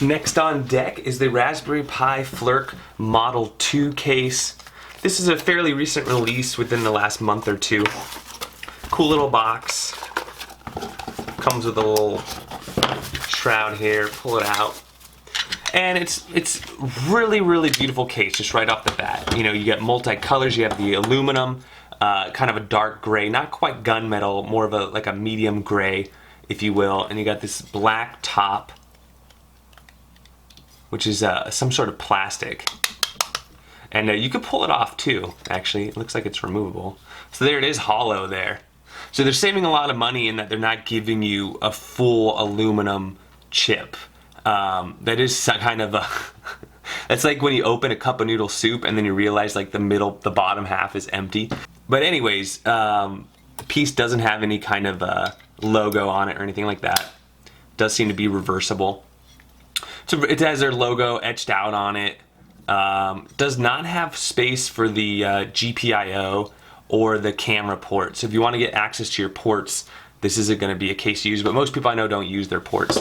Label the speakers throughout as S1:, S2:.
S1: Next on deck is the Raspberry Pi Flirc Model 2 case. This is a fairly recent release within the last month or two. Cool little box. Comes with a little shroud here. Pull it out. And it's really, really beautiful case just right off the bat. You know, you get multi-colors. You have the aluminum, kind of a dark gray, not quite gunmetal, more of a like a medium gray, if you will. And you got this black top, which is some sort of plastic. And you could pull it off too, actually. It looks like it's removable. So there it is, hollow there. So they're saving a lot of money in that they're not giving you a full aluminum chip. That is kind of a... That's like when you open a cup of noodle soup and then you realize like the bottom half is empty. But anyways, the piece doesn't have any kind of logo on it or anything like that. It does seem to be reversible. So it has their logo etched out on it. Does not have space for the GPIO or the camera port. So if you want to get access to your ports, this isn't going to be a case to use, but most people I know don't use their ports.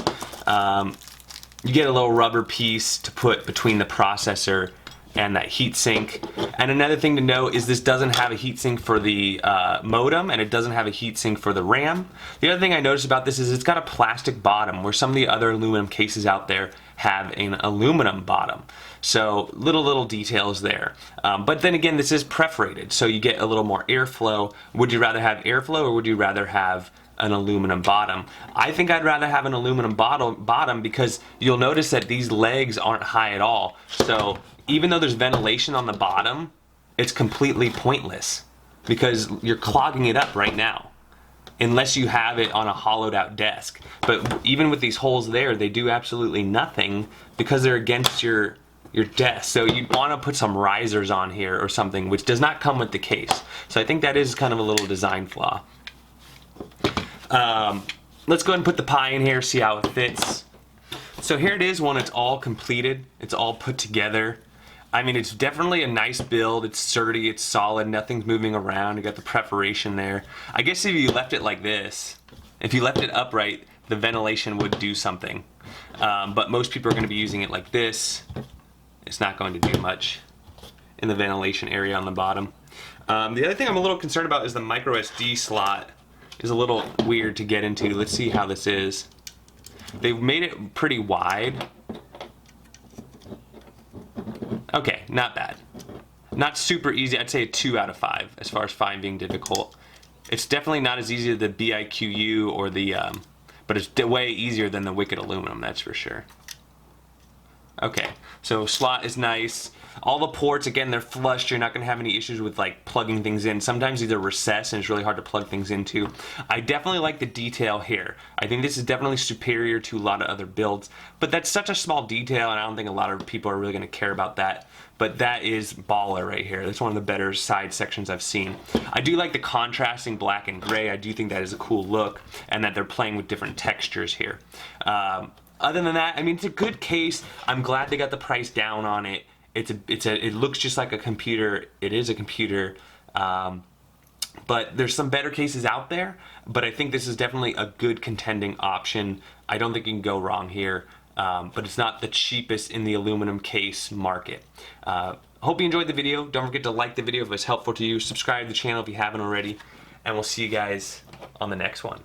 S1: You get a little rubber piece to put between the processor and that heatsink. And another thing to note is this doesn't have a heatsink for the modem, and it doesn't have a heatsink for the RAM. The other thing I noticed about this is it's got a plastic bottom, where some of the other aluminum cases out there have an aluminum bottom. So little details there. But then again, this is perforated, so you get a little more airflow. Would you rather have airflow, or would you rather have an aluminum bottom? I think I'd rather have an aluminum bottom because you'll notice that these legs aren't high at all. So even though there's ventilation on the bottom, it's completely pointless because you're clogging it up right now unless you have it on a hollowed out desk. But even with these holes there, they do absolutely nothing because they're against your desk. So you'd want to put some risers on here or something, which does not come with the case. So I think that is kind of a little design flaw. Let's go ahead and put the Pi in here, see how it fits. So here it is when it's all completed. It's all put together. I mean, it's definitely a nice build. It's sturdy, it's solid, nothing's moving around. You got the perforation there. I guess if you left it like this, if you left it upright, the ventilation would do something. But most people are going to be using it like this. It's not going to do much in the ventilation area on the bottom. The other thing I'm a little concerned about is the micro SD slot is a little weird to get into. Let's see how this is. They've made it pretty wide. Okay, not bad. Not super easy. I'd say a 2 out of 5 as far as being difficult. It's definitely not as easy as the BIQU or the, but it's way easier than the Wicked Aluminum, that's for sure. Okay, so slot is nice. All the ports, again, they're flushed. You're not going to have any issues with like plugging things in. Sometimes these are recessed and it's really hard to plug things into. I definitely like the detail here. I think this is definitely superior to a lot of other builds, but that's such a small detail and I don't think a lot of people are really going to care about that. But that is baller right here. That's one of the better side sections I've seen. I do like the contrasting black and gray. I do think that is a cool look and that they're playing with different textures here. Other than that, I mean, it's a good case. I'm glad they got the price down on it. It looks just like a computer. It is a computer, but there's some better cases out there. But I think this is definitely a good contending option. I don't think you can go wrong here. But it's not the cheapest in the aluminum case market. Hope you enjoyed the video. Don't forget to like the video if it's helpful to you. Subscribe to the channel if you haven't already, and we'll see you guys on the next one.